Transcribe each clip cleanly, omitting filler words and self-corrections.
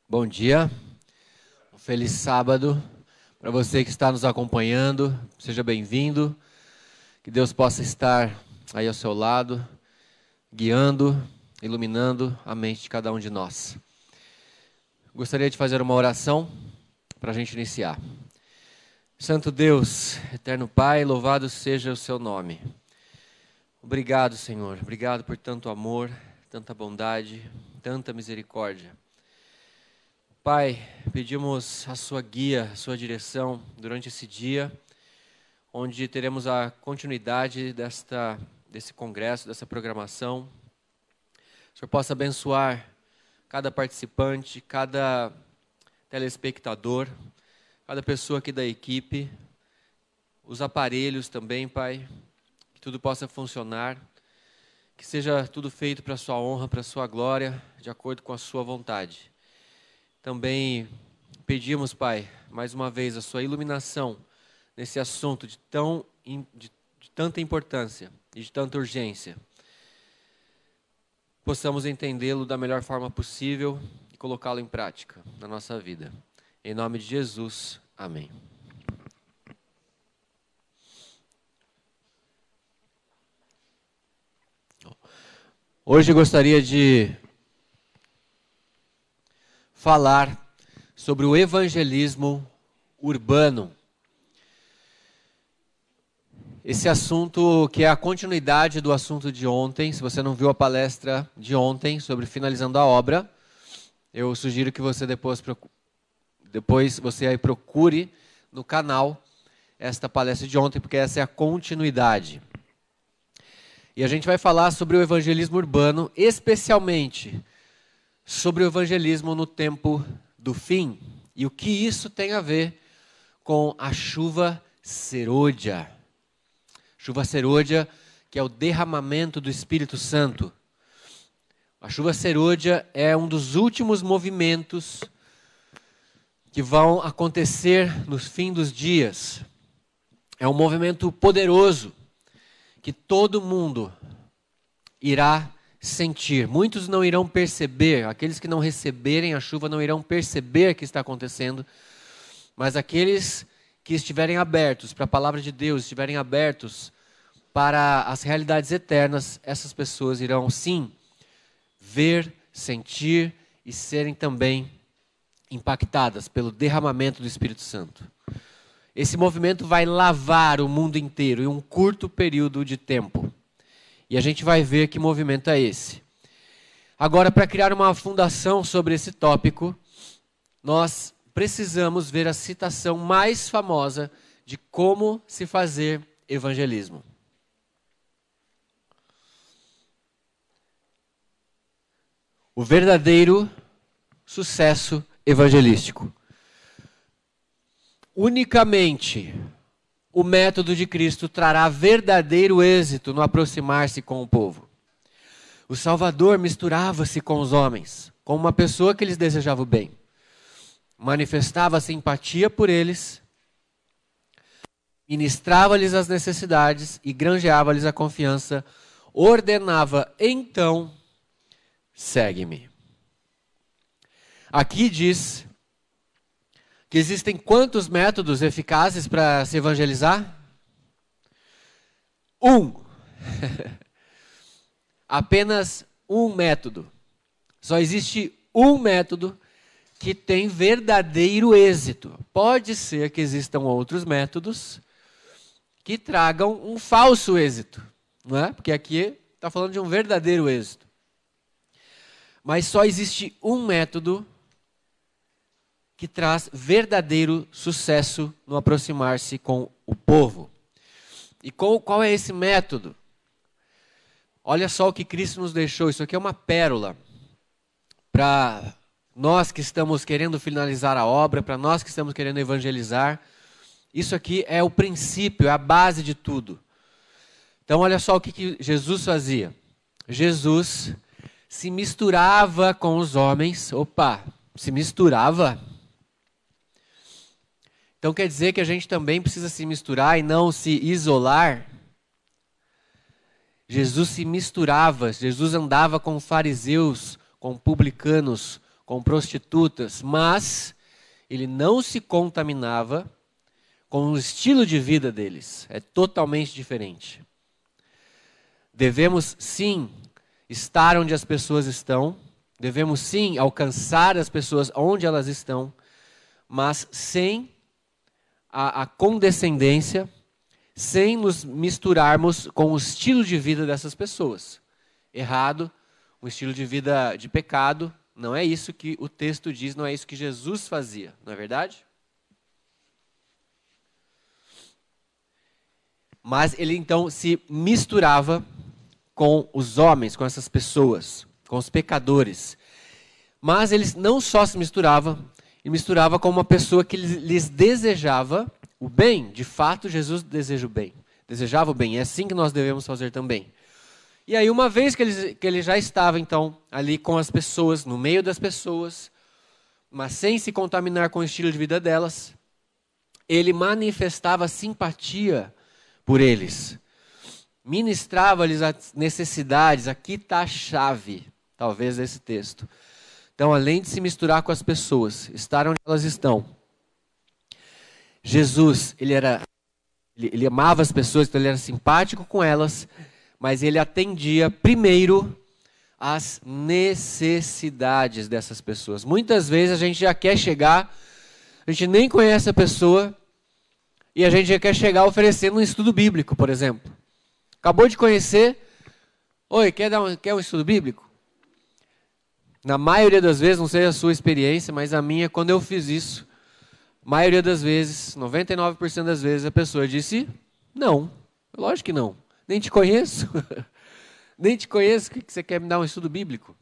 Bom dia, um feliz sábado para você que está nos acompanhando, seja bem-vindo, que Deus possa estar aí ao seu lado, guiando, iluminando a mente de cada um de nós. Gostaria de fazer uma oração para a gente iniciar. Santo Deus, eterno Pai, louvado seja o seu nome. Obrigado, Senhor, obrigado por tanto amor, tanta bondade, tanta misericórdia. Pai, pedimos a sua guia, a sua direção durante esse dia, onde teremos a continuidade desse congresso, dessa programação. O Senhor possa abençoar cada participante, cada telespectador, cada pessoa aqui da equipe, os aparelhos também, Pai, que tudo possa funcionar, que seja tudo feito para a sua honra, para a sua glória, de acordo com a sua vontade. Também pedimos, Pai, mais uma vez a sua iluminação nesse assunto de tanta importância e de tanta urgência. Possamos entendê-lo da melhor forma possível e colocá-lo em prática na nossa vida. Em nome de Jesus, amém. Hoje eu gostaria de falar sobre o evangelismo urbano. Esse assunto que é a continuidade do assunto de ontem. Se você não viu a palestra de ontem sobre finalizando a obra, eu sugiro que você depois você aí procure no canal esta palestra de ontem, porque essa é a continuidade. E a gente vai falar sobre o evangelismo urbano, especialmente sobre o evangelismo no tempo do fim. E o que isso tem a ver com a chuva serôdia. Chuva serôdia, que é o derramamento do Espírito Santo. A chuva serôdia é um dos últimos movimentos que vão acontecer no fim dos dias. É um movimento poderoso que todo mundo irá sentir. Muitos não irão perceber, aqueles que não receberem a chuva não irão perceber o que está acontecendo, mas aqueles que estiverem abertos para a palavra de Deus, estiverem abertos para as realidades eternas, essas pessoas irão sim ver, sentir e serem também impactadas pelo derramamento do Espírito Santo. Esse movimento vai lavar o mundo inteiro em um curto período de tempo. E a gente vai ver que movimento é esse. Agora, para criar uma fundação sobre esse tópico, nós precisamos ver a citação mais famosa de como se fazer evangelismo. O verdadeiro sucesso evangelístico. Unicamente o método de Cristo trará verdadeiro êxito no aproximar-se com o povo. O Salvador misturava-se com os homens, como uma pessoa que lhes desejava o bem. Manifestava simpatia por eles, ministrava-lhes as necessidades e granjeava-lhes a confiança. Ordenava, então, segue-me. Aqui diz que existem quantos métodos eficazes para se evangelizar? Apenas um método. Só existe um método que tem verdadeiro êxito. Pode ser que existam outros métodos que tragam um falso êxito, não é? Porque aqui está falando de um verdadeiro êxito. Mas só existe um método que traz verdadeiro sucesso no aproximar-se com o povo. E qual é esse método? Olha só o que Cristo nos deixou. Isso aqui é uma pérola para nós que estamos querendo finalizar a obra, para nós que estamos querendo evangelizar. Isso aqui é o princípio, é a base de tudo. Então olha só o que Jesus fazia. Jesus se misturava com os homens. Se misturava? Então quer dizer que a gente também precisa se misturar e não se isolar? Jesus se misturava, Jesus andava com fariseus, com publicanos, com prostitutas, mas ele não se contaminava com o estilo de vida deles. É totalmente diferente. Devemos sim estar onde as pessoas estão, devemos sim alcançar as pessoas onde elas estão, mas sem a condescendência, sem nos misturarmos com o estilo de vida dessas pessoas. Errado, um estilo de vida de pecado, não é isso que o texto diz, não é isso que Jesus fazia, não é verdade? Mas ele então se misturava com os homens, com essas pessoas, com os pecadores. Mas ele não só se misturava, ele misturava com uma pessoa que lhes desejava o bem. De fato, Jesus deseja o bem. Desejava o bem. É assim que nós devemos fazer também. E aí, uma vez que ele já estava, então, ali com as pessoas, no meio das pessoas, mas sem se contaminar com o estilo de vida delas, ele manifestava simpatia por eles. Ministrava-lhes as necessidades. Aqui está a chave, talvez, desse texto. Então, além de se misturar com as pessoas, estar onde elas estão, Jesus, ele amava as pessoas, então ele era simpático com elas, mas ele atendia primeiro às necessidades dessas pessoas. Muitas vezes a gente já quer chegar, a gente nem conhece a pessoa, e a gente já quer chegar oferecendo um estudo bíblico, por exemplo. Acabou de conhecer, oi, quer um estudo bíblico? Na maioria das vezes, não sei a sua experiência, mas a minha, quando eu fiz isso, a maioria das vezes, 99% das vezes, a pessoa disse, não, lógico que não, nem te conheço, nem te conheço, o que você quer me dar um estudo bíblico?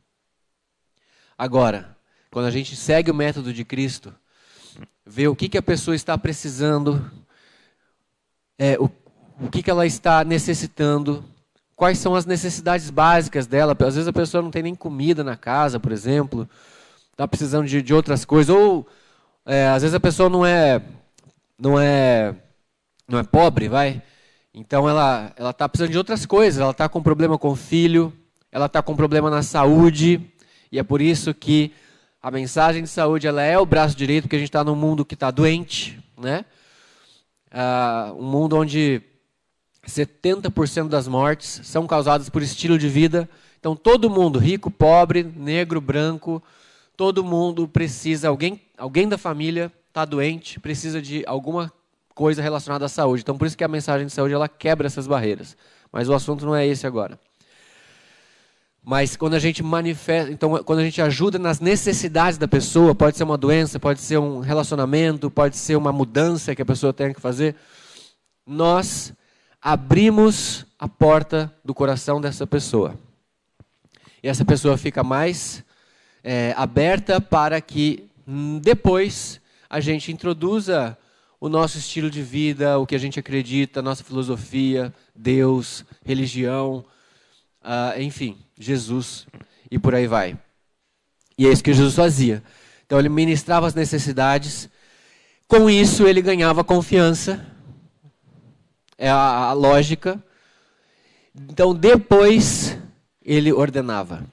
Agora, quando a gente segue o método de Cristo, vê o que a pessoa está precisando, o que ela está necessitando, quais são as necessidades básicas dela. Às vezes a pessoa não tem nem comida na casa, por exemplo, está precisando de outras coisas, ou às vezes a pessoa não é pobre, então ela está precisando de outras coisas, ela está com problema com o filho, ela está com problema na saúde, e é por isso que a mensagem de saúde ela é o braço direito, porque a gente está num mundo que está doente, né? Um mundo onde 70% das mortes são causadas por estilo de vida. Então todo mundo, rico, pobre, negro, branco, todo mundo precisa, alguém da família está doente, precisa de alguma coisa relacionada à saúde. Então por isso que a mensagem de saúde ela quebra essas barreiras. Mas o assunto não é esse agora. Mas quando a gente manifesta, então quando a gente ajuda nas necessidades da pessoa, pode ser uma doença, pode ser um relacionamento, pode ser uma mudança que a pessoa tem que fazer, nós abrimos a porta do coração dessa pessoa. E essa pessoa fica mais aberta para que depois a gente introduza o nosso estilo de vida, o que a gente acredita, a nossa filosofia, Deus, religião, enfim, Jesus e por aí vai. E é isso que Jesus fazia. Então ele ministrava as necessidades, com isso ele ganhava confiança. É a lógica. Então, depois, ele ordenava,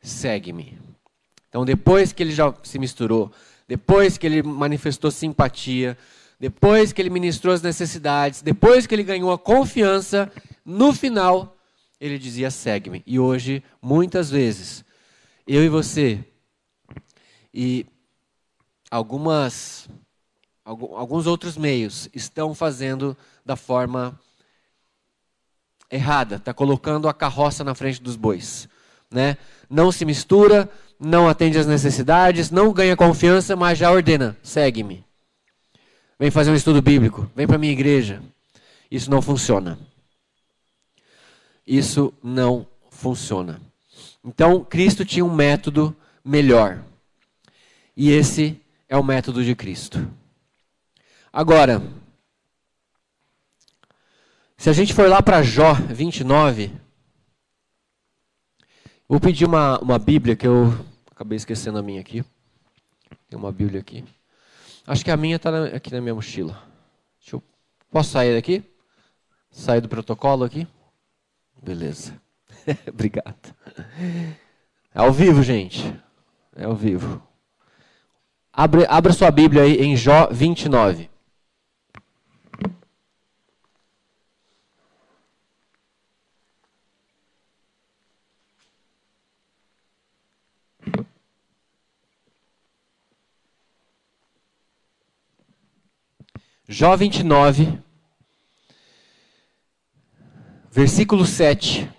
segue-me. Então, depois que ele já se misturou, depois que ele manifestou simpatia, depois que ele ministrou as necessidades, depois que ele ganhou a confiança, no final, ele dizia, segue-me. E hoje, muitas vezes, eu e você, e alguns outros meios estão fazendo da forma errada, está colocando a carroça na frente dos bois, né? Não se mistura, não atende às necessidades, não ganha confiança, mas já ordena, segue-me. Vem fazer um estudo bíblico, vem para a minha igreja. Isso não funciona. Isso não funciona. Então, Cristo tinha um método melhor. E esse é o método de Cristo. Agora, se a gente for lá para Jó 29, vou pedir uma Bíblia, que eu acabei esquecendo a minha aqui. Tem uma Bíblia aqui. Acho que a minha está aqui na minha mochila. Posso sair daqui? Sair do protocolo aqui? Beleza. Obrigado. É ao vivo, gente. É ao vivo. Abra sua Bíblia aí em Jó 29. Jó 29, versículo 7.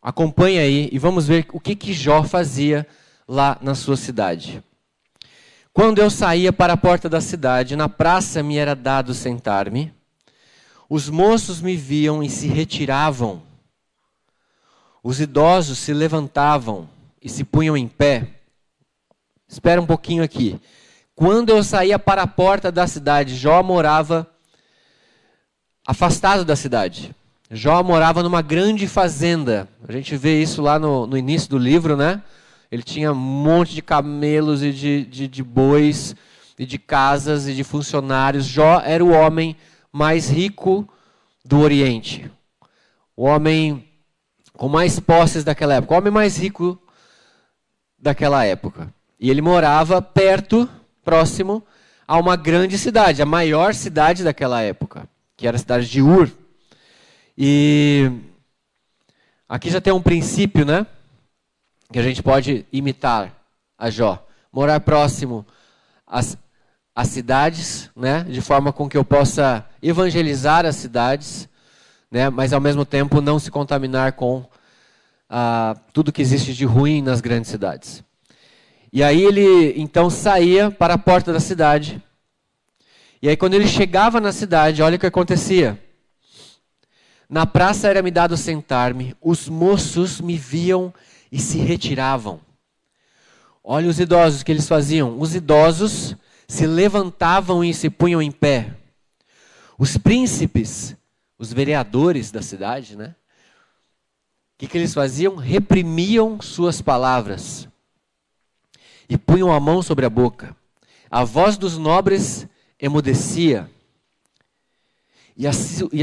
Acompanhe aí e vamos ver o que Jó fazia lá na sua cidade. Quando eu saía para a porta da cidade, na praça me era dado sentar-me. Os moços me viam e se retiravam. Os idosos se levantavam e se punham em pé. Espera um pouquinho aqui. Quando eu saía para a porta da cidade, Jó morava afastado da cidade. Jó morava numa grande fazenda. A gente vê isso lá no início do livro, né? Ele tinha um monte de camelos e de bois, e de casas e de funcionários. Jó era o homem mais rico do Oriente. O homem com mais posses daquela época. O homem mais rico daquela época. E ele morava próximo a uma grande cidade, a maior cidade daquela época, que era a cidade de Ur. E aqui já tem um princípio, né? Que a gente pode imitar a Jó. Morar próximo às cidades, né? De forma com que eu possa evangelizar as cidades, né? Mas ao mesmo tempo não se contaminar com tudo que existe de ruim nas grandes cidades. E aí ele então saía para a porta da cidade. E aí quando ele chegava na cidade, olha o que acontecia. Na praça era-me dado sentar-me, os moços me viam e se retiravam. Olha os idosos que eles faziam. Os idosos se levantavam e se punham em pé. Os príncipes, os vereadores da cidade, né? O que eles faziam? Reprimiam suas palavras e punham a mão sobre a boca. A voz dos nobres emudecia e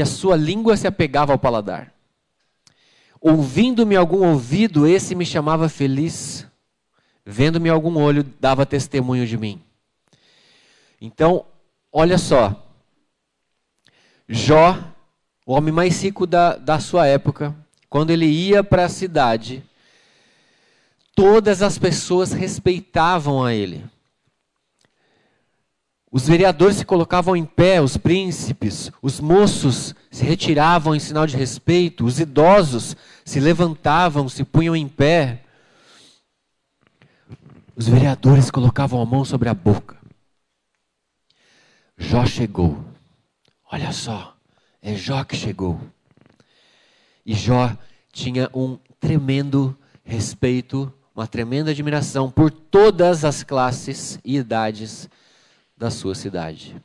a sua língua se apegava ao paladar. Ouvindo-me algum ouvido, esse me chamava feliz. Vendo-me algum olho, dava testemunho de mim. Então, olha só. Jó, o homem mais rico da sua época, quando ele ia para a cidade, todas as pessoas respeitavam a ele. Os vereadores se colocavam em pé, os príncipes, os moços se retiravam em sinal de respeito, os idosos se levantavam, se punham em pé. Os vereadores colocavam a mão sobre a boca. Jó chegou. Olha só, é Jó que chegou. E Jó tinha um tremendo respeito, uma tremenda admiração por todas as classes e idades da sua cidade.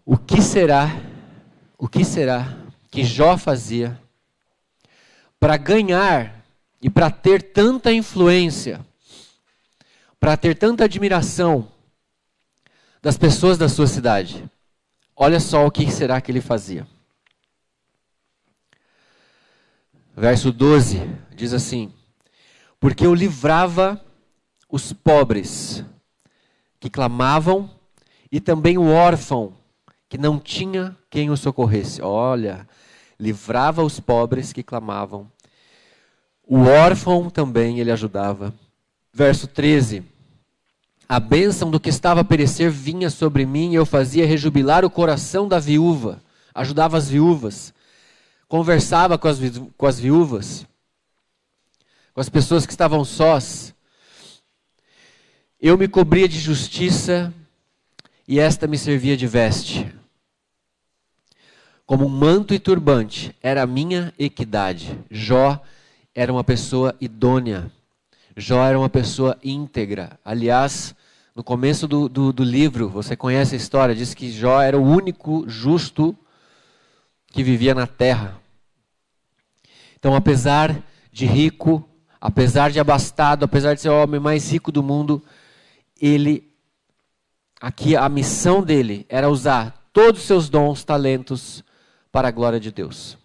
O que será que Jó fazia para ganhar e para ter tanta influência, para ter tanta admiração das pessoas da sua cidade? Olha só o que será que ele fazia. Verso 12 diz assim: porque eu livrava os pobres que clamavam, e também o órfão, que não tinha quem o socorresse. Olha, livrava os pobres que clamavam. O órfão também ele ajudava. Verso 13. A bênção do que estava a perecer vinha sobre mim, e eu fazia rejubilar o coração da viúva. Ajudava as viúvas. Conversava com as viúvas. Com as pessoas que estavam sós. Eu me cobria de justiça e esta me servia de veste. Como um manto e turbante era a minha equidade. Jó era uma pessoa idônea. Jó era uma pessoa íntegra. Aliás, no começo do livro, você conhece a história, diz que Jó era o único justo que vivia na terra. Então, apesar de rico, apesar de abastado, apesar de ser o homem mais rico do mundo, aqui a missão dele era usar todos os seus dons, talentos para a glória de Deus.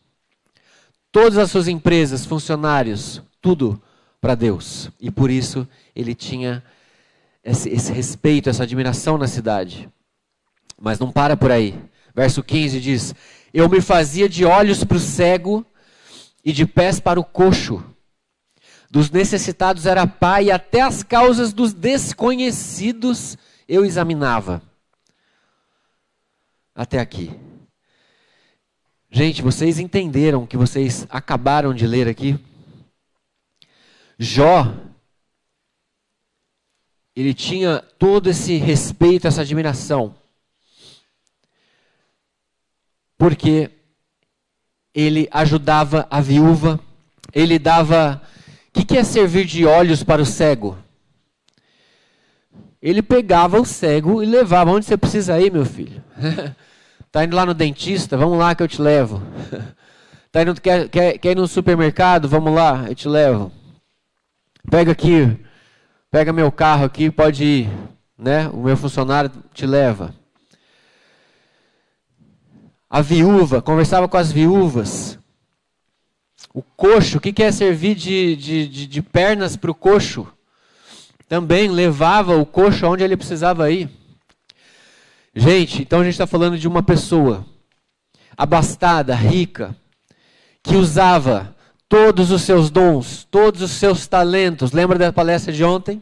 Todas as suas empresas, funcionários, tudo para Deus. E por isso ele tinha esse respeito, essa admiração na cidade. Mas não para por aí. Verso 15 diz: eu me fazia de olhos para o cego e de pés para o coxo. Dos necessitados era pai, e até as causas dos desconhecidos eu examinava. Até aqui. Gente, vocês entenderam o que vocês acabaram de ler aqui? Jó, ele tinha todo esse respeito, essa admiração. Porque ele ajudava a viúva, ele dava... O que é servir de olhos para o cego? Ele pegava o cego e levava. Onde você precisa ir, meu filho? Está indo lá no dentista? Vamos lá que eu te levo. Quer ir no supermercado? Vamos lá, eu te levo. Pega aqui, pega meu carro aqui, pode ir. Né? O meu funcionário te leva. A viúva, conversava com as viúvas. O coxo, o que é servir de pernas para o coxo? Também levava o coxo aonde ele precisava ir. Gente, então a gente está falando de uma pessoa abastada, rica, que usava todos os seus dons, todos os seus talentos. Lembra da palestra de ontem?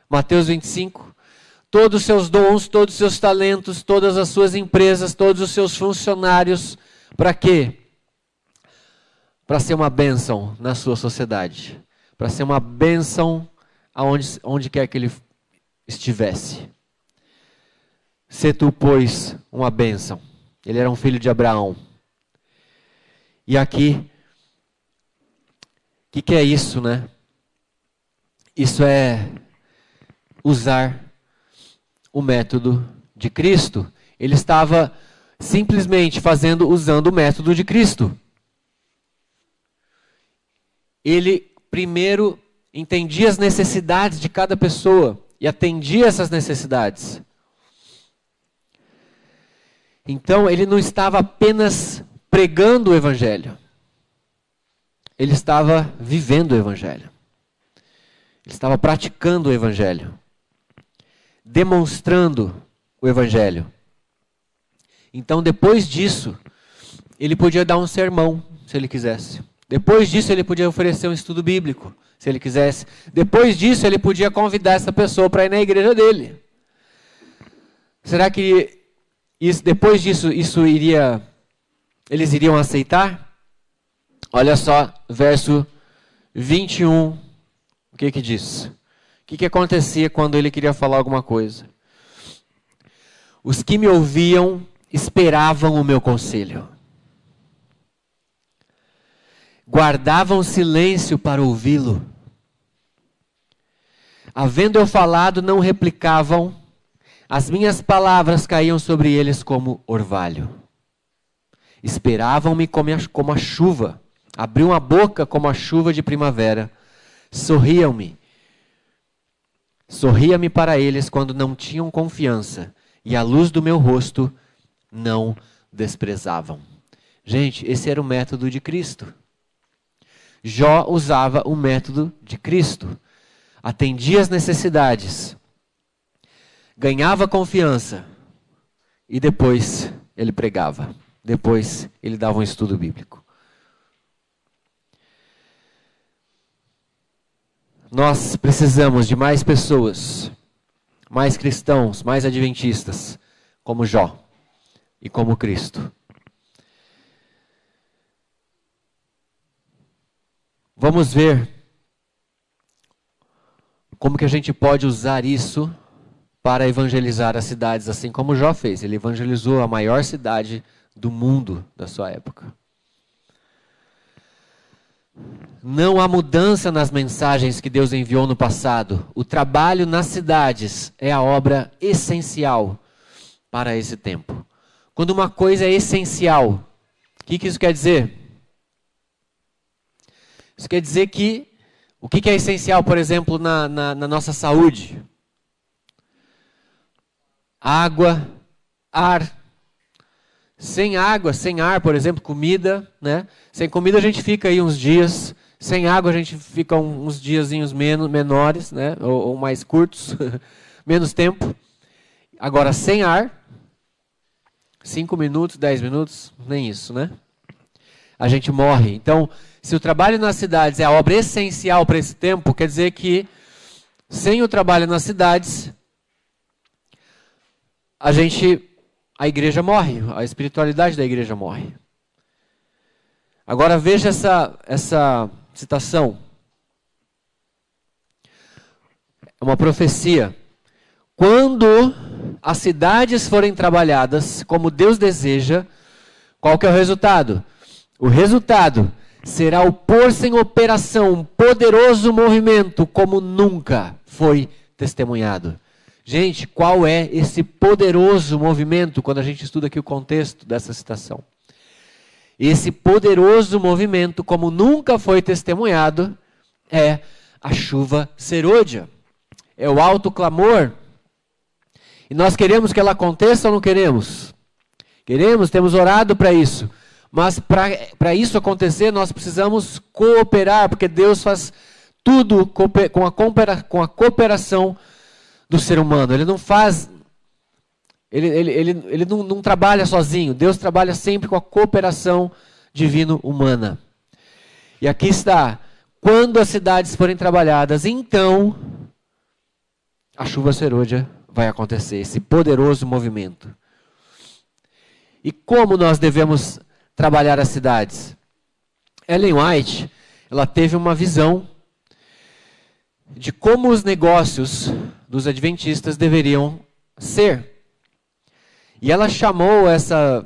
Mateus 25. Todos os seus dons, todos os seus talentos, todas as suas empresas, todos os seus funcionários. Para quê? Para ser uma bênção na sua sociedade. Para ser uma bênção onde quer que ele estivesse. Se tu, pois, uma bênção. Ele era um filho de Abraão. E aqui, o que é isso, né? Isso é usar o método de Cristo. Ele estava simplesmente usando o método de Cristo. Ele primeiro entendia as necessidades de cada pessoa e atendia essas necessidades. Então, ele não estava apenas pregando o Evangelho. Ele estava vivendo o Evangelho. Ele estava praticando o Evangelho. Demonstrando o Evangelho. Então, depois disso, ele podia dar um sermão, se ele quisesse. Depois disso, ele podia oferecer um estudo bíblico, se ele quisesse. Depois disso, ele podia convidar essa pessoa para ir na igreja dele. Será que depois disso, eles iriam aceitar? Olha só, verso 21, o que diz? O que acontecia quando ele queria falar alguma coisa? Os que me ouviam esperavam o meu conselho. Guardavam silêncio para ouvi-lo. Havendo eu falado, não replicavam. As minhas palavras caíam sobre eles como orvalho. Esperavam-me como a chuva. Abriam a boca como a chuva de primavera. Sorriam-me. Sorria-me para eles quando não tinham confiança. E a luz do meu rosto não desprezavam. Gente, esse era o método de Cristo. Jó usava o método de Cristo. Atendia as necessidades. Ganhava confiança. E depois ele pregava. Depois ele dava um estudo bíblico. Nós precisamos de mais pessoas, mais cristãos, mais adventistas, como Jó e como Cristo. Vamos ver como que a gente pode usar isso para evangelizar as cidades, assim como Jó fez. Ele evangelizou a maior cidade do mundo da sua época. Não há mudança nas mensagens que Deus enviou no passado. O trabalho nas cidades é a obra essencial para esse tempo. Quando uma coisa é essencial, o que isso quer dizer? Isso quer dizer que o que é essencial, por exemplo, na nossa saúde? Água, ar. Sem água, sem ar, por exemplo, comida, né? Sem comida a gente fica aí uns dias Sem água a gente fica uns diazinhos menores, né? Ou mais curtos, menos tempo. Agora, sem ar, 5 minutos, 10 minutos, nem isso, né? A gente morre. Então, se o trabalho nas cidades é a obra essencial para esse tempo, quer dizer que sem o trabalho nas cidades, a igreja morre, a espiritualidade da igreja morre. Agora veja essa citação. É uma profecia. Quando as cidades forem trabalhadas como Deus deseja, qual que é o resultado? O resultado será o pôr-se em operação um poderoso movimento como nunca foi testemunhado. Gente, qual é esse poderoso movimento quando a gente estuda aqui o contexto dessa citação? Esse poderoso movimento, como nunca foi testemunhado, é a chuva serôdia. É o alto clamor. E nós queremos que ela aconteça ou não queremos? Queremos, temos orado para isso. Mas para isso acontecer, nós precisamos cooperar, porque Deus faz tudo com a cooperação do ser humano. Ele não faz... Ele não trabalha sozinho. Deus trabalha sempre com a cooperação divino-humana. E aqui está. Quando as cidades forem trabalhadas, então a chuva serôdia vai acontecer. Esse poderoso movimento. E como nós devemos trabalhar as cidades? Ellen White, ela teve uma visão de como os negócios dos adventistas deveriam ser. E ela chamou essa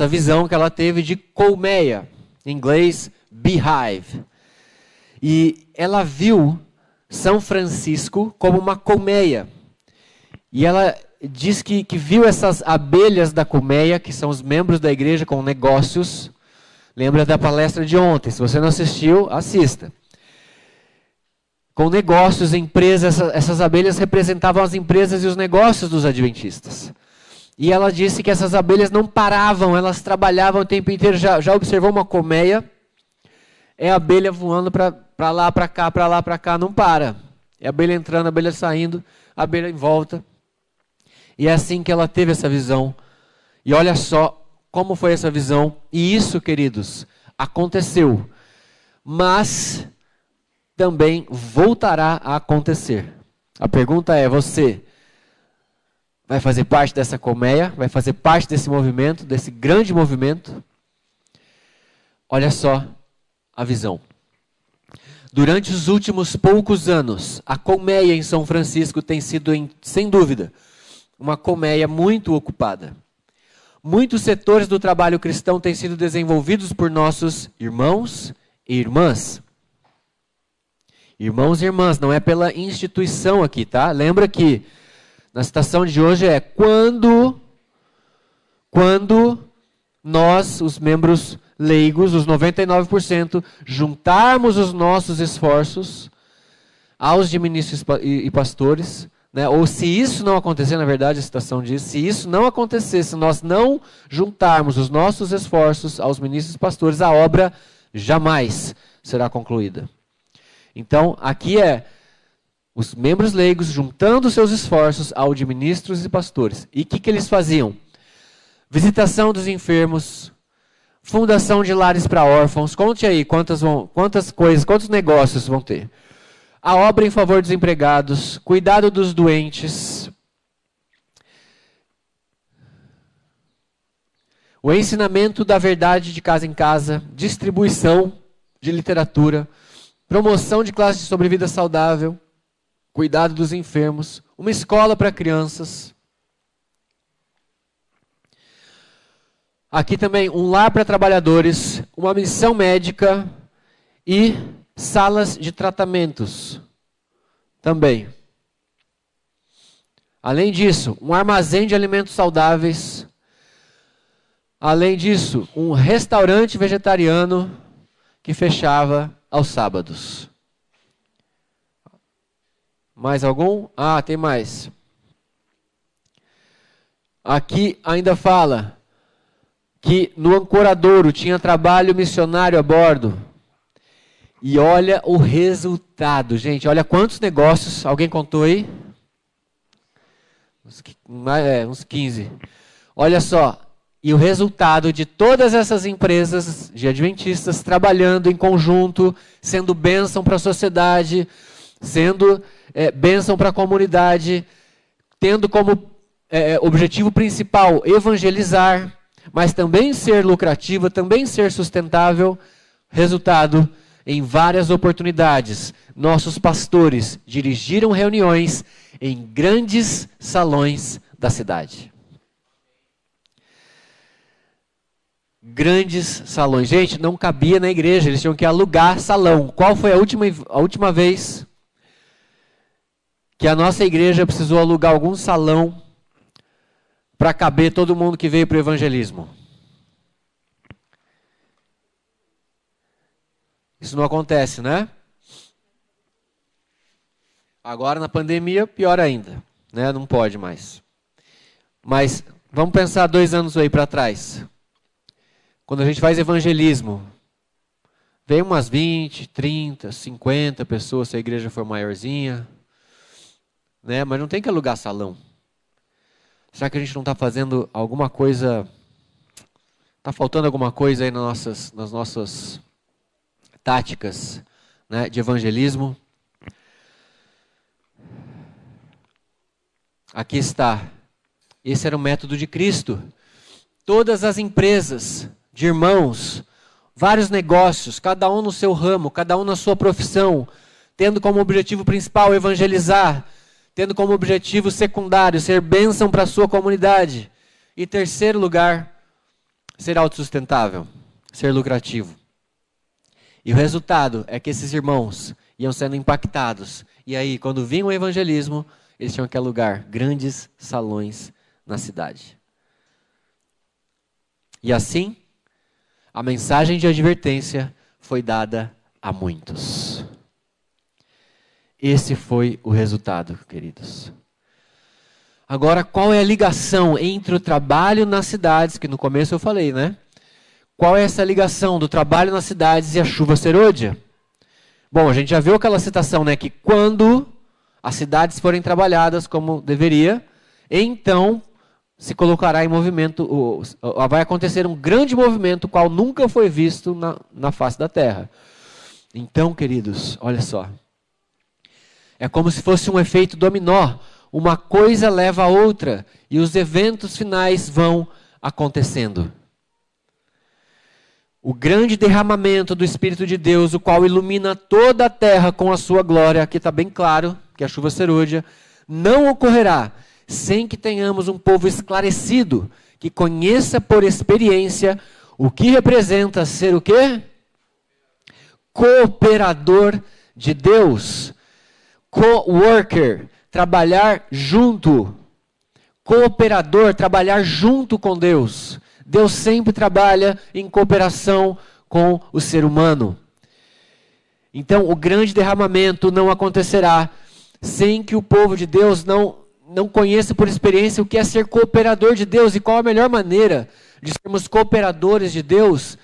visão que ela teve de colmeia, em inglês, beehive. E ela viu São Francisco como uma colmeia. E ela diz que viu essas abelhas da colmeia, que são os membros da igreja com negócios. Lembra da palestra de ontem? Se você não assistiu, assista. Com negócios, empresas, essas abelhas representavam as empresas e os negócios dos adventistas. E ela disse que essas abelhas não paravam, elas trabalhavam o tempo inteiro. Já observou uma colmeia? É a abelha voando para lá, para cá, não para. É a abelha entrando, a abelha saindo, a abelha em volta. E é assim que ela teve essa visão. E olha só como foi essa visão. E isso, queridos, aconteceu. Mas também voltará a acontecer. A pergunta é, você vai fazer parte dessa colmeia? Vai fazer parte desse movimento, desse grande movimento? Olha só a visão. Durante os últimos poucos anos, a colmeia em São Francisco tem sido, sem dúvida, uma colmeia muito ocupada. Muitos setores do trabalho cristão têm sido desenvolvidos por nossos irmãos e irmãs. Irmãos e irmãs, não é pela instituição aqui, tá? Lembra que na citação de hoje é quando nós, os membros leigos, os 99%, juntarmos os nossos esforços aos de ministros e pastores, né? Ou se isso não acontecer, na verdade a citação diz, se isso não acontecer, se nós não juntarmos os nossos esforços aos ministros e pastores, a obra jamais será concluída. Então, aqui é os membros leigos juntando seus esforços ao de ministros e pastores. E o que eles faziam? Visitação dos enfermos, fundação de lares para órfãos. Conte aí quantos negócios vão ter. A obra em favor dos empregados, cuidado dos doentes, o ensinamento da verdade de casa em casa, distribuição de literatura, promoção de classes de sobrevida saudável, cuidado dos enfermos, uma escola para crianças. Aqui também um lar para trabalhadores, uma missão médica e salas de tratamentos também. Além disso, um armazém de alimentos saudáveis. Além disso, um restaurante vegetariano que fechava aos sábados. Mais algum? Ah, tem mais. Aqui ainda fala que no Ancoradouro tinha trabalho missionário a bordo. E olha o resultado, gente. Olha quantos negócios, alguém contou aí? Uns 15. Olha só. E o resultado de todas essas empresas de adventistas trabalhando em conjunto, sendo bênção para a sociedade, sendo bênção para a comunidade, tendo como objetivo principal evangelizar, mas também ser lucrativo, também ser sustentável. Resultado, em várias oportunidades, nossos pastores dirigiram reuniões em grandes salões da cidade. Grandes salões. Gente, não cabia na igreja, eles tinham que alugar salão. Qual foi a última vez que a nossa igreja precisou alugar algum salão para caber todo mundo que veio para o evangelismo? Isso não acontece, né? Agora na pandemia, pior ainda, né? Não pode mais. Mas vamos pensar 2 anos aí para trás. Quando a gente faz evangelismo, vem umas 20, 30, 50 pessoas, se a igreja for maiorzinha, né? Mas não tem que alugar salão. Será que a gente não está fazendo alguma coisa, está faltando alguma coisa aí nas nossas táticas, né, de evangelismo? Aqui está. Esse era o método de Cristo. Todas as empresas de irmãos, vários negócios, cada um no seu ramo, cada um na sua profissão, tendo como objetivo principal evangelizar, tendo como objetivo secundário ser bênção para a sua comunidade. E terceiro lugar, ser autossustentável, ser lucrativo. E o resultado é que esses irmãos iam sendo impactados. E aí, quando vinha o evangelismo, eles tinham que alugar grandes salões na cidade. E assim, a mensagem de advertência foi dada a muitos. Esse foi o resultado, queridos. Agora, qual é a ligação entre o trabalho nas cidades, que no começo eu falei, né? Qual é essa ligação do trabalho nas cidades e a chuva serôdia? Bom, a gente já viu aquela citação, né? Que quando as cidades forem trabalhadas como deveria, então se colocará em movimento, vai acontecer um grande movimento, qual nunca foi visto na face da terra. Então, queridos, olha só. É como se fosse um efeito dominó. Uma coisa leva a outra, e os eventos finais vão acontecendo. O grande derramamento do Espírito de Deus, o qual ilumina toda a terra com a sua glória, aqui está bem claro, que é a chuva serôdia, não ocorrerá sem que tenhamos um povo esclarecido, que conheça por experiência o que representa ser o quê? Cooperador de Deus. Co-worker, trabalhar junto. Cooperador, trabalhar junto com Deus. Deus sempre trabalha em cooperação com o ser humano. Então, o grande derramamento não acontecerá sem que o povo de Deus não conheça por experiência o que é ser cooperador de Deus e qual a melhor maneira de sermos cooperadores de Deus,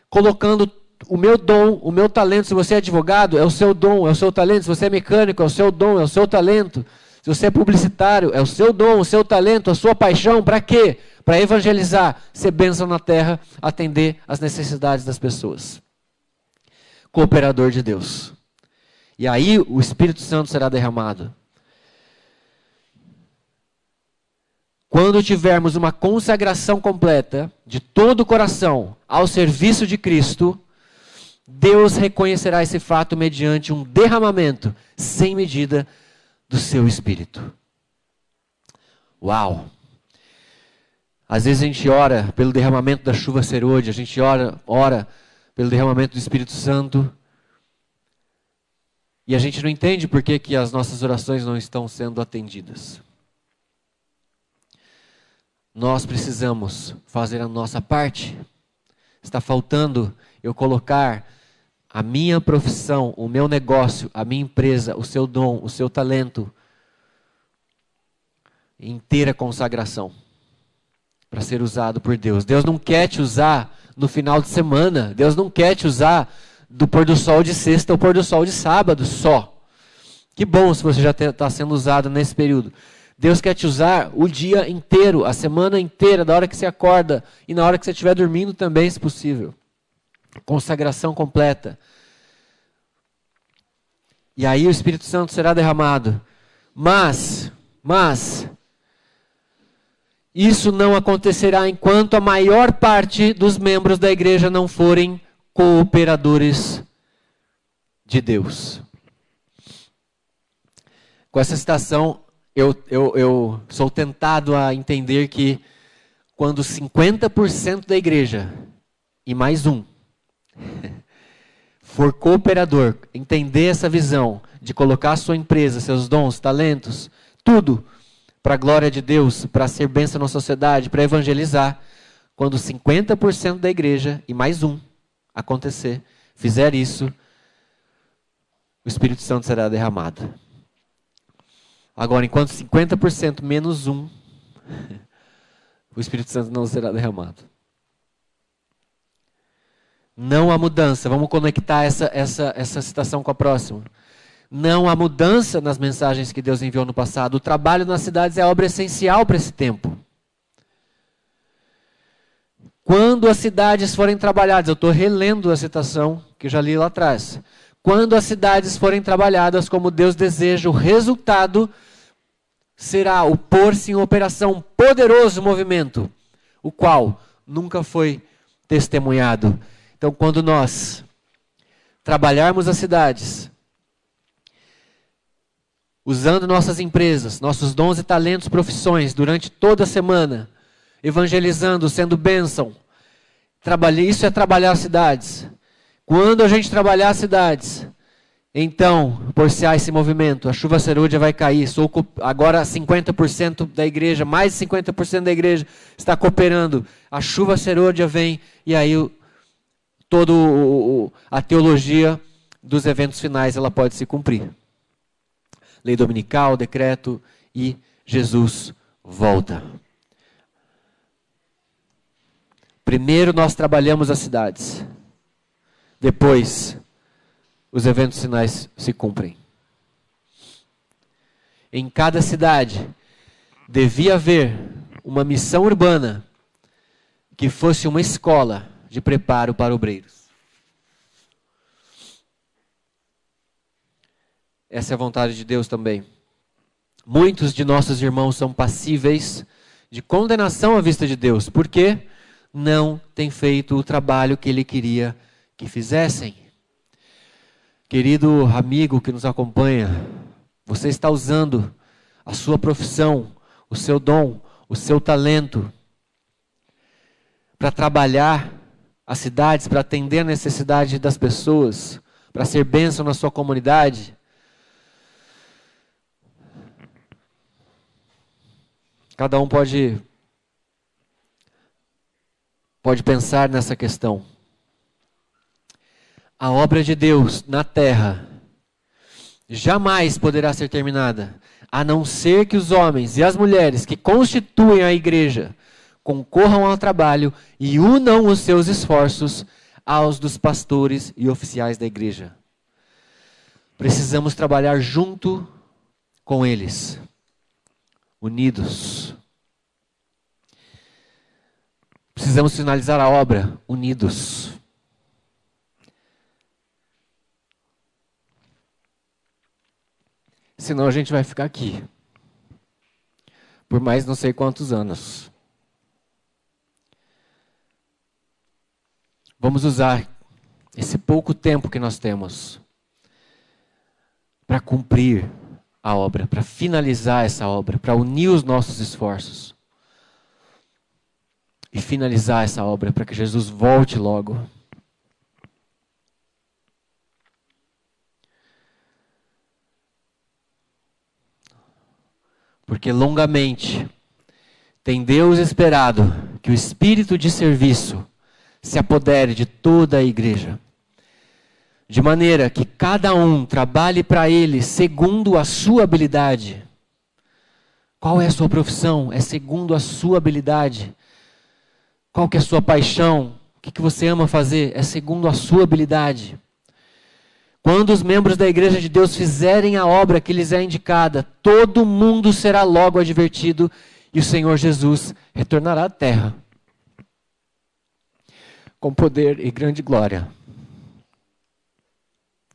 colocando o meu dom, o meu talento. Se você é advogado, é o seu dom, é o seu talento. Se você é mecânico, é o seu dom, é o seu talento. Se você é publicitário, é o seu dom, o seu talento, a sua paixão. Para quê? Para evangelizar, ser bênção na terra, atender às necessidades das pessoas. Cooperador de Deus. E aí o Espírito Santo será derramado. Quando tivermos uma consagração completa de todo o coração ao serviço de Cristo, Deus reconhecerá esse fato mediante um derramamento sem medida do seu Espírito. Uau! Às vezes a gente ora pelo derramamento da chuva serôdia, a gente ora pelo derramamento do Espírito Santo, e a gente não entende por que as nossas orações não estão sendo atendidas. Nós precisamos fazer a nossa parte. Está faltando eu colocar a minha profissão, o meu negócio, a minha empresa, o seu dom, o seu talento, em inteira consagração, para ser usado por Deus. Deus não quer te usar no final de semana. Deus não quer te usar do pôr do sol de sexta ao pôr do sol de sábado só. Que bom se você já está sendo usado nesse período. Deus quer te usar o dia inteiro, a semana inteira, da hora que você acorda e na hora que você estiver dormindo também, se possível. Consagração completa. E aí o Espírito Santo será derramado. Mas, isso não acontecerá enquanto a maior parte dos membros da igreja não forem cooperadores de Deus. Com essa citação, eu sou tentado a entender que quando 50% da igreja e mais um for cooperador, entender essa visão de colocar a sua empresa, seus dons, talentos, tudo para a glória de Deus, para ser bênção na sociedade, para evangelizar, quando 50% da igreja e mais um acontecer, fizer isso, o Espírito Santo será derramado. Agora, enquanto 50% menos um, o Espírito Santo não será derramado. Não há mudança. Vamos conectar essa citação com a próxima. Não há mudança nas mensagens que Deus enviou no passado. O trabalho nas cidades é a obra essencial para esse tempo. Quando as cidades forem trabalhadas, eu estou relendo a citação que eu já li lá atrás. Quando as cidades forem trabalhadas como Deus deseja, o resultado será o pôr-se em operação um poderoso movimento, o qual nunca foi testemunhado. Então, quando nós trabalharmos as cidades, usando nossas empresas, nossos dons e talentos, profissões, durante toda a semana, evangelizando, sendo bênção, isso é trabalhar as cidades. Quando a gente trabalhar as cidades, então, por-se-á esse movimento, a chuva serôdia vai cair. Agora 50% da igreja, mais de 50% da igreja está cooperando. A chuva serôdia vem e aí toda a teologia dos eventos finais ela pode se cumprir. Lei dominical, decreto e Jesus volta. Primeiro nós trabalhamos as cidades. Depois os eventos finais se cumprem. Em cada cidade devia haver uma missão urbana que fosse uma escola de preparo para obreiros. Essa é a vontade de Deus também. Muitos de nossos irmãos são passíveis de condenação à vista de Deus, porque não têm feito o trabalho que Ele queria que fizessem. Querido amigo que nos acompanha, você está usando a sua profissão, o seu dom, o seu talento para trabalhar as cidades, para atender a necessidade das pessoas, para ser bênção na sua comunidade? Cada um pode pensar nessa questão. A obra de Deus na terra jamais poderá ser terminada, a não ser que os homens e as mulheres que constituem a igreja concorram ao trabalho e unam os seus esforços aos dos pastores e oficiais da igreja. Precisamos trabalhar junto com eles, unidos. Precisamos finalizar a obra unidos. Senão a gente vai ficar aqui por mais não sei quantos anos. Vamos usar esse pouco tempo que nós temos para cumprir a obra, para finalizar essa obra, para unir os nossos esforços e finalizar essa obra para que Jesus volte logo. Porque longamente tem Deus esperado que o espírito de serviço se apodere de toda a igreja, de maneira que cada um trabalhe para ele segundo a sua habilidade. Qual é a sua profissão? É segundo a sua habilidade. Qual que é a sua paixão? O que você ama fazer? É segundo a sua habilidade. quando os membros da igreja de Deus fizerem a obra que lhes é indicada, todo mundo será logo advertido e o Senhor Jesus retornará à terra com poder e grande glória.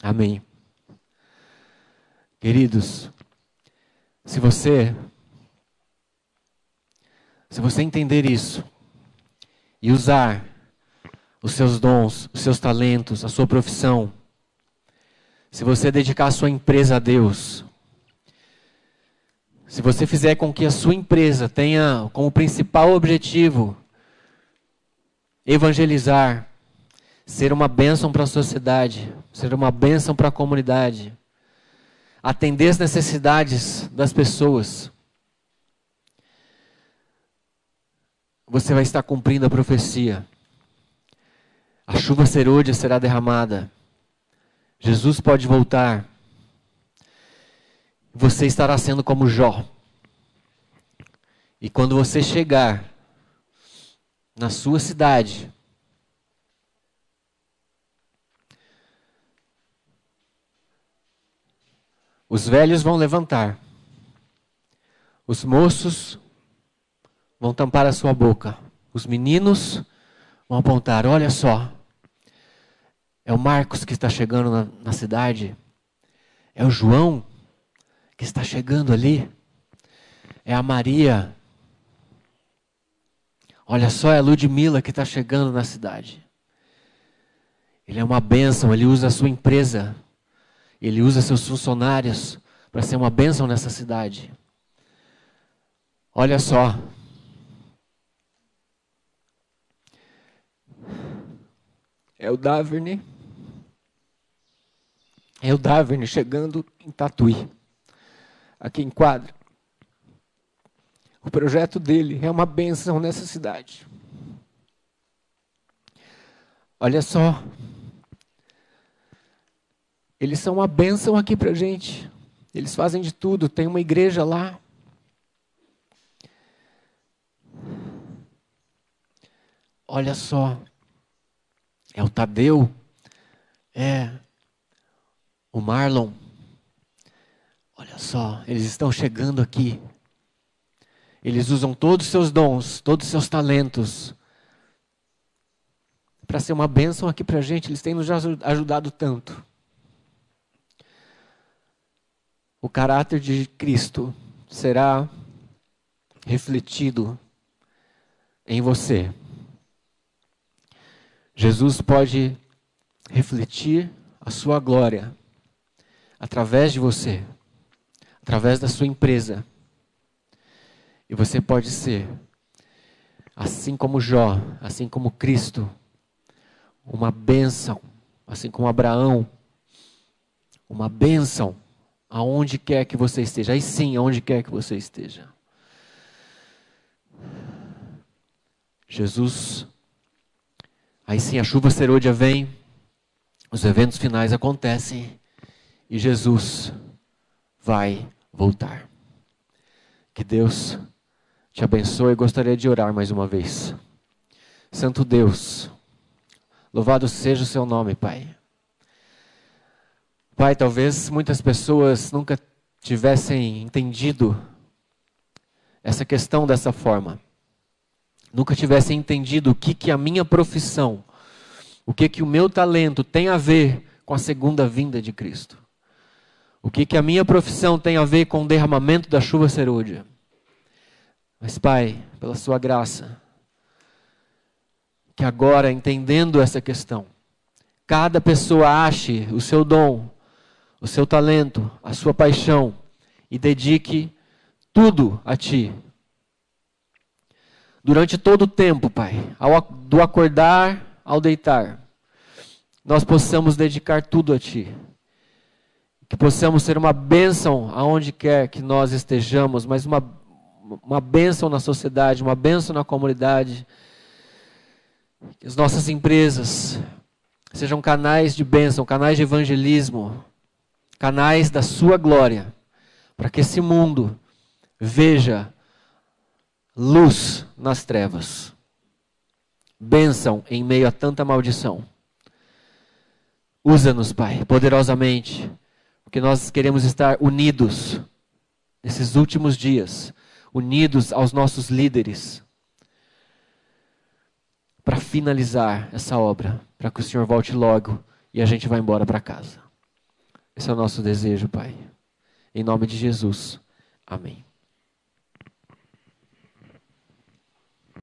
Amém. Queridos, se você entender isso e usar os seus dons, os seus talentos, a sua profissão, se você dedicar a sua empresa a Deus, se você fizer com que a sua empresa tenha como principal objetivo evangelizar, ser uma bênção para a sociedade, ser uma bênção para a comunidade, atender as necessidades das pessoas, você vai estar cumprindo a profecia. A chuva serôdia será derramada. Jesus pode voltar. Você estará sendo como Jó. E quando você chegar na sua cidade, os velhos vão levantar. Os moços vão tampar a sua boca. Os meninos vão apontar, olha só. É o Marcos que está chegando na cidade. É o João que está chegando ali. É a Maria. Olha só, é a Ludmila que está chegando na cidade. Ele é uma bênção, ele usa a sua empresa. Ele usa seus funcionários para ser uma bênção nessa cidade. Olha só. É o Daverne. É o Daverne chegando em Tatuí. Aqui em Quadra. O projeto dele é uma bênção nessa cidade. Olha só. Eles são uma bênção aqui pra gente. Eles fazem de tudo. Tem uma igreja lá. Olha só. É o Tadeu. É o Marlon. Olha só. Eles estão chegando aqui. Eles usam todos os seus dons, todos os seus talentos para ser uma bênção aqui pra gente. Eles têm nos ajudado tanto. O caráter de Cristo será refletido em você. Jesus pode refletir a sua glória através de você, através da sua empresa. E você pode ser, assim como Jó, assim como Cristo, uma bênção, assim como Abraão, uma bênção aonde quer que você esteja. Aí sim, aonde quer que você esteja. Jesus, aí sim a chuva serôdia vem, os eventos finais acontecem e Jesus vai voltar. Que Deus te abençoe. Eu gostaria de orar mais uma vez. Santo Deus, louvado seja o seu nome, Pai. Pai, talvez muitas pessoas nunca tivessem entendido essa questão dessa forma. Nunca tivessem entendido o que a minha profissão, o que o meu talento tem a ver com a segunda vinda de Cristo. O que a minha profissão tem a ver com o derramamento da chuva serôdia. Mas, Pai, pela sua graça, que agora, entendendo essa questão, cada pessoa ache o seu dom, o seu talento, a sua paixão e dedique tudo a Ti. Durante todo o tempo, Pai, do acordar ao deitar, nós possamos dedicar tudo a Ti. Que possamos ser uma bênção aonde quer que nós estejamos, mas uma bênção na sociedade, uma bênção na comunidade. Que as nossas empresas sejam canais de bênção, canais de evangelismo, canais da sua glória, para que esse mundo veja luz nas trevas, bênção em meio a tanta maldição. Usa-nos, Pai, poderosamente, porque nós queremos estar unidos nesses últimos dias, unidos aos nossos líderes, para finalizar essa obra, para que o Senhor volte logo e a gente vá embora para casa. Esse é o nosso desejo, Pai. Em nome de Jesus. Amém.